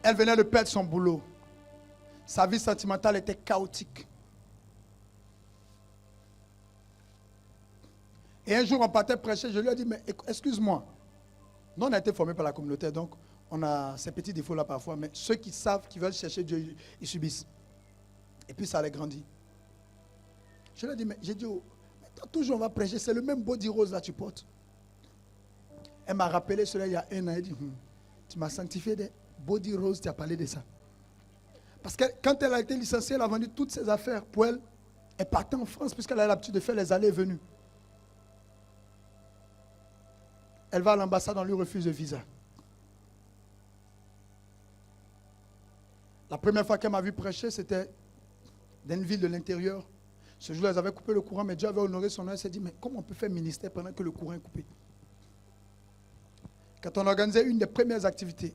Elle venait de perdre son boulot. Sa vie sentimentale était chaotique. Et un jour, on partait prêcher, je lui ai dit, mais excuse-moi. Nous, on a été formés par la communauté, donc on a ces petits défauts-là parfois, mais ceux qui savent, qui veulent chercher Dieu, ils subissent. Et puis ça les grandit. Je lui ai dit, mais j'ai dit, oh, toujours on va prêcher, c'est le même body rose là tu portes. Elle m'a rappelé cela il y a un an, elle dit, tu m'as sanctifié des body rose, tu as parlé de ça. Parce que quand elle a été licenciée, elle a vendu toutes ses affaires pour elle. Elle partait en France puisqu'elle a l'habitude de faire les allées et venues. Elle va à l'ambassade, on lui refuse le visa. La première fois qu'elle m'a vu prêcher, c'était dans une ville de l'intérieur. Ce jour-là, ils avaient coupé le courant, mais Dieu avait honoré son nom. Elle s'est dit, mais comment on peut faire ministère pendant que le courant est coupé? Quand on organisait une des premières activités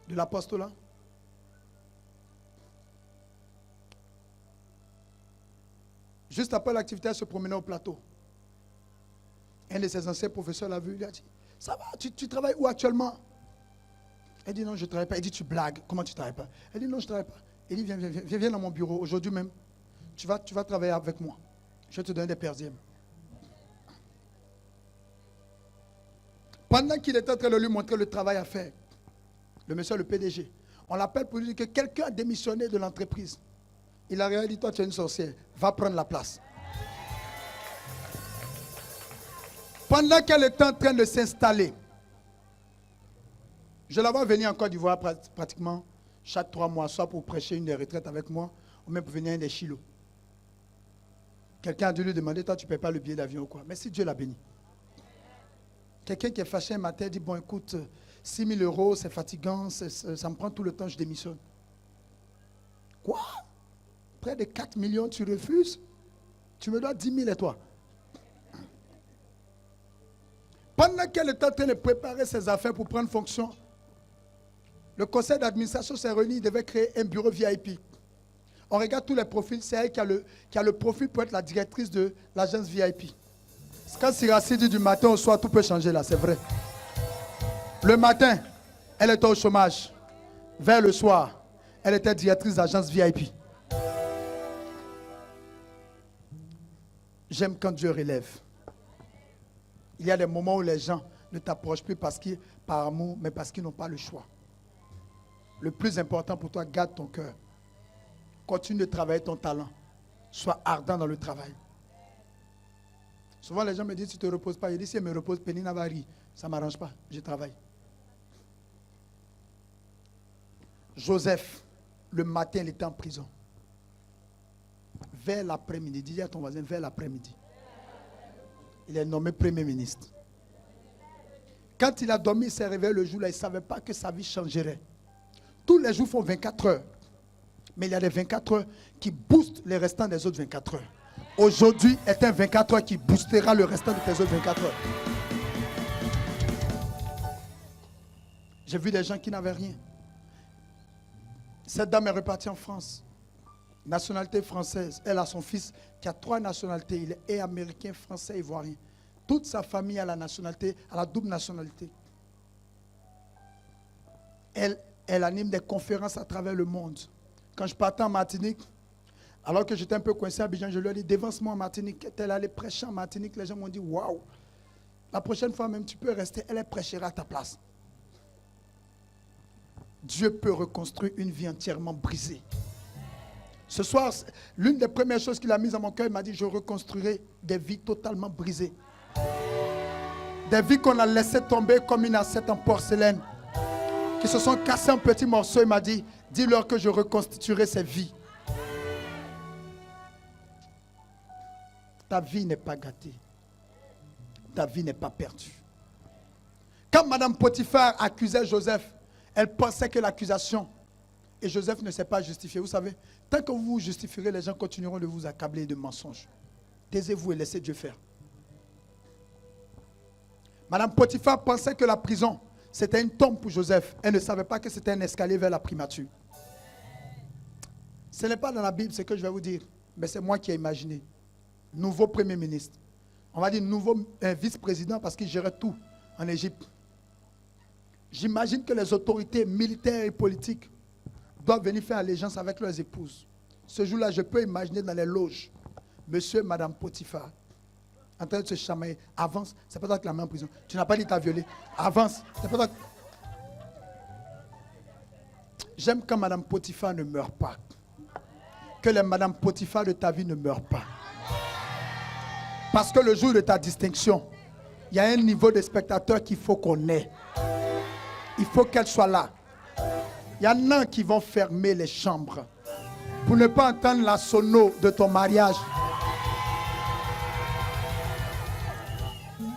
de l'apostolat, juste après l'activité, elle se promenait au plateau. Un de ses anciens professeurs l'a vu, il a dit, ça va, tu travailles où actuellement? Elle dit, non, je ne travaille pas. Il dit, tu blagues, comment tu ne travailles pas? Elle dit, non, je ne travaille pas. Il dit, viens dans mon bureau, aujourd'hui même, tu vas travailler avec moi. Je vais te donner des perdièmes. Pendant qu'il était en train de lui montrer le travail à faire, le monsieur, le PDG, on l'appelle pour lui dire que quelqu'un a démissionné de l'entreprise. Il a rien dit, toi tu es une sorcière, va prendre la place. Pendant qu'elle était en train de s'installer, je la vois venir en Côte d'Ivoire pratiquement chaque 3 mois, soit pour prêcher une des retraites avec moi, ou même pour venir à un des chilots. Quelqu'un a dû lui demander, toi tu ne payes pas le billet d'avion ou quoi? Mais si Dieu l'a béni. Quelqu'un qui est fâché un matin dit, bon écoute, 6 000 euros, c'est fatigant, ça me prend tout le temps, je démissionne. Quoi? Près de 4 millions, tu refuses? Tu me dois 10 000 et toi? Pendant qu'elle était en train de préparer ses affaires pour prendre fonction, le conseil d'administration s'est réuni, il devait créer un bureau VIP. On regarde tous les profils, c'est elle qui a le profil pour être la directrice de l'agence VIP. Quand Siracide dit du matin au soir, tout peut changer là, c'est vrai. Le matin, elle était au chômage. Vers le soir, elle était directrice d'agence VIP. J'aime quand Dieu relève. Il y a des moments où les gens ne t'approchent plus par amour, mais parce qu'ils n'ont pas le choix. Le plus important pour toi, garde ton cœur. Continue de travailler ton talent. Sois ardent dans le travail. Souvent, les gens me disent, tu ne te reposes pas. Je dis, si elle me repose, Penina va rire. Ça ne m'arrange pas. Je travaille. Joseph, le matin, il était en prison. Vers l'après-midi, dis à ton voisin, vers l'après-midi, il est nommé Premier ministre. Quand il a dormi, il s'est réveillé le jour-là, il ne savait pas que sa vie changerait. Tous les jours font 24 heures. Mais il y a des 24 heures qui boostent les restants des autres 24 heures. Aujourd'hui est un 24 heures qui boostera le restant de tes autres 24 heures. J'ai vu des gens qui n'avaient rien. Cette dame est repartie en France. Nationalité française. Elle a son fils qui a 3 nationalités. Il est américain, français, ivoirien. Toute sa famille a la nationalité, a la double nationalité. Elle anime des conférences à travers le monde. Quand je partais en Martinique, alors que j'étais un peu coincé à Abidjan, je lui ai dit, dévance-moi en Martinique. Elle allait prêcher en Martinique. Les gens m'ont dit, waouh, la prochaine fois même, tu peux rester. Elle prêchera à ta place. Dieu peut reconstruire une vie entièrement brisée. Ce soir, l'une des premières choses qu'il a mises à mon cœur, il m'a dit, je reconstruirai des vies totalement brisées. Des vies qu'on a laissées tomber comme une assiette en porcelaine, qui se sont cassées en petits morceaux. Il m'a dit, dis-leur que je reconstituerai ces vies. Ta vie n'est pas gâtée. Ta vie n'est pas perdue. Quand Madame Potiphar accusait Joseph, elle pensait que l'accusation, et Joseph ne s'est pas justifié. Vous savez, tant que vous vous justifierez, les gens continueront de vous accabler de mensonges. Taisez-vous et laissez Dieu faire. Madame Potiphar pensait que la prison, c'était une tombe pour Joseph. Elle ne savait pas que c'était un escalier vers la primature. Ce n'est pas dans la Bible ce que je vais vous dire, mais c'est moi qui ai imaginé. Nouveau Premier ministre. On va dire nouveau vice-président parce qu'il gérait tout en Égypte. J'imagine que les autorités militaires et politiques doivent venir faire allégeance avec leurs épouses. Ce jour-là, je peux imaginer dans les loges, monsieur et madame Potiphar, en train de se chamailler. Avance, c'est pas toi qui la mets en prison. Tu n'as pas dit que tu as violé. Avance, c'est pas toi. J'aime quand madame Potiphar ne meurt pas. Que les madame Potiphar de ta vie ne meurent pas. Parce que le jour de ta distinction, il y a un niveau de spectateur qu'il faut qu'on ait. Il faut qu'elle soit là. Il y en a qui vont fermer les chambres pour ne pas entendre la sono de ton mariage.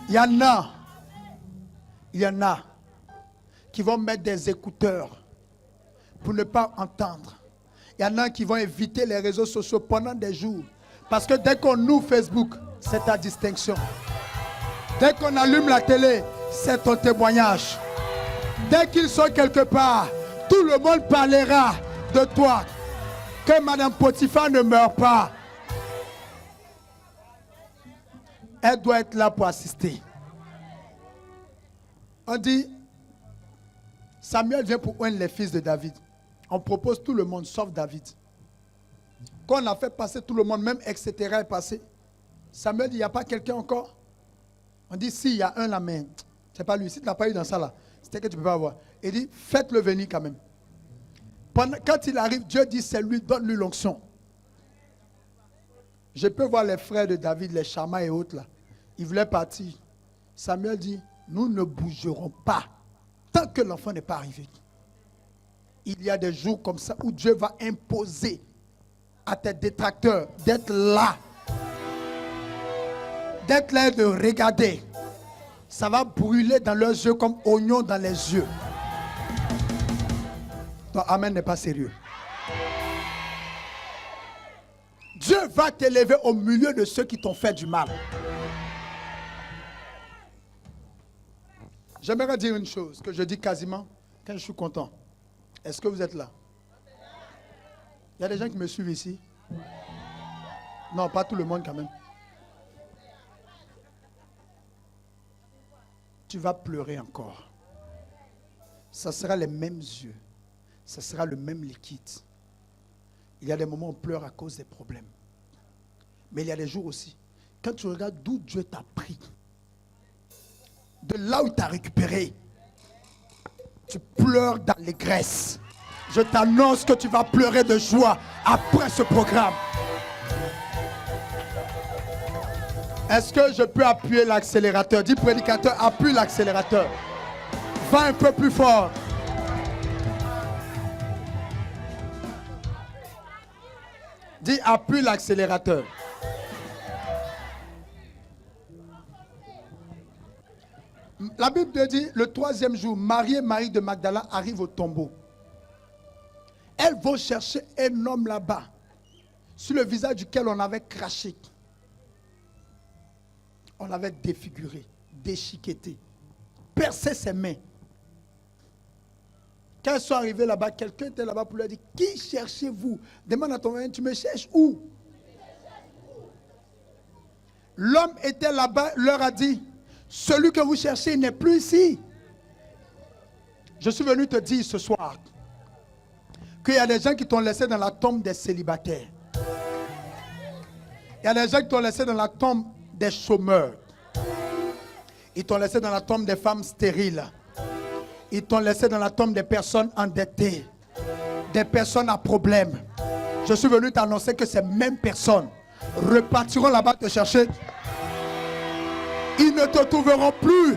Il y en a qui vont mettre des écouteurs pour ne pas entendre. Il y en a qui vont éviter les réseaux sociaux pendant des jours. Parce que dès qu'on ouvre Facebook, c'est ta distinction. Dès qu'on allume la télé, c'est ton témoignage. Dès qu'ils sont quelque part, tout le monde parlera de toi. Que Madame Potiphar ne meure pas. Elle doit être là pour assister. On dit, Samuel vient pour un les fils de David. On propose tout le monde, sauf David. Quand on a fait passer tout le monde, même etc. est passé. Samuel dit, il n'y a pas quelqu'un encore? On dit, si, il y a un là, mais c'est pas lui. Si tu n'as pas eu dans ça là, c'était que tu ne peux pas avoir. Il dit, faites-le venir quand même. Quand il arrive, Dieu dit, c'est lui, donne-lui l'onction. Je peux voir les frères de David, les Shammah et autres là. Ils voulaient partir. Samuel dit, nous ne bougerons pas tant que l'enfant n'est pas arrivé. Il y a des jours comme ça où Dieu va imposer à tes détracteurs d'être là. D'être là et de regarder. Ça va brûler dans leurs yeux comme oignon dans les yeux. Ton amen n'est pas sérieux. Dieu va t'élever au milieu de ceux qui t'ont fait du mal. J'aimerais dire une chose que je dis quasiment quand je suis content. Est-ce que vous êtes là? Il y a des gens qui me suivent ici. Non, pas tout le monde quand même. Tu vas pleurer encore. Ça sera les mêmes yeux. Ça sera le même liquide. Il y a des moments où on pleure à cause des problèmes. Mais il y a des jours aussi, quand tu regardes d'où Dieu t'a pris, de là où il t'a récupéré, tu pleures d'allégresse. Je t'annonce que tu vas pleurer de joie après ce programme. Est-ce que je peux appuyer l'accélérateur? Dis prédicateur, appuie l'accélérateur. Va un peu plus fort. Dis, appuie l'accélérateur. La Bible dit, le 3e jour, Marie et Marie de Magdala arrivent au tombeau. Elles vont chercher un homme là-bas, sur le visage duquel on avait craché. On l'avait défiguré, déchiqueté, percé ses mains. Quand elles sont arrivées là-bas, quelqu'un était là-bas pour leur dire, qui cherchez-vous? Demande à ton voisin, tu me cherches où? L'homme était là-bas, leur a dit, celui que vous cherchez n'est plus ici. Je suis venu te dire ce soir qu'il y a des gens qui t'ont laissé dans la tombe des célibataires. Il y a des gens qui t'ont laissé dans la tombe des chômeurs. Ils t'ont laissé dans la tombe des femmes stériles. Ils t'ont laissé dans la tombe des personnes endettées, des personnes à problème. Je suis venu t'annoncer que ces mêmes personnes repartiront là-bas te chercher. Ils ne te trouveront plus.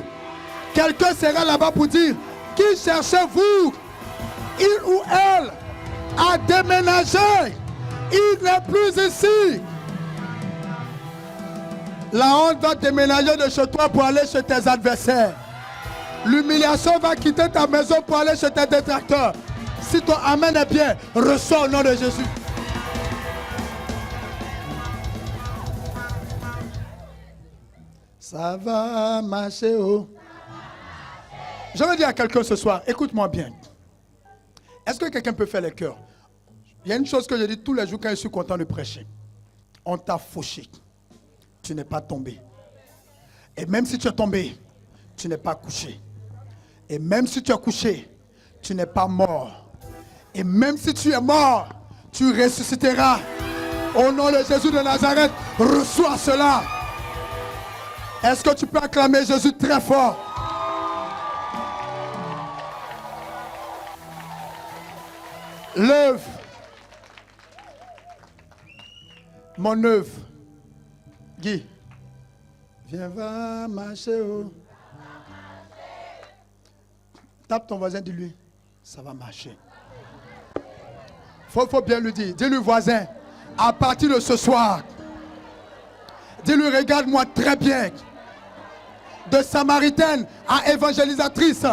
Quelqu'un sera là-bas pour dire, qui cherchez-vous? Il ou elle a déménagé. Il n'est plus ici. La honte va déménager de chez toi pour aller chez tes adversaires. L'humiliation va quitter ta maison pour aller chez tes détracteurs. Si ton amen est bien, reçois au nom de Jésus. Ça va marcher, oh. Je veux dire à quelqu'un ce soir, écoute-moi bien. Est-ce que quelqu'un peut faire le cœur? Il y a une chose que je dis tous les jours quand je suis content de prêcher. On t'a fauché. Tu n'es pas tombé. Et même si tu es tombé, tu n'es pas couché. Et même si tu es couché, tu n'es pas mort. Et même si tu es mort, tu ressusciteras. Au nom de Jésus de Nazareth, reçois cela. Est-ce que tu peux acclamer Jésus très fort? L'œuvre, mon œuvre. Guy, viens, va marcher. Oh. Tape ton voisin, dis-lui, ça va marcher. Faut bien lui dire. Dis-lui, voisin, à partir de ce soir, dis-lui, regarde-moi très bien. De samaritaine à évangélisatrice,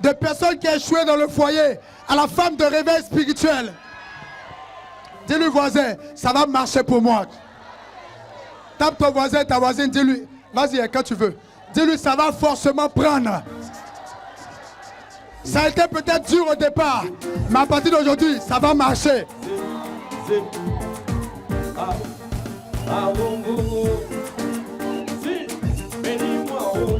de personnes qui échouaient dans le foyer, à la femme de réveil spirituel. Dis-lui, voisin, ça va marcher pour moi. Tape ton voisin, ta voisine, dis-lui, vas-y, quand tu veux. Dis-lui, ça va forcément prendre. Ça a été peut-être dur au départ, mais à partir d'aujourd'hui, ça va marcher. Si, bénis-moi, oh,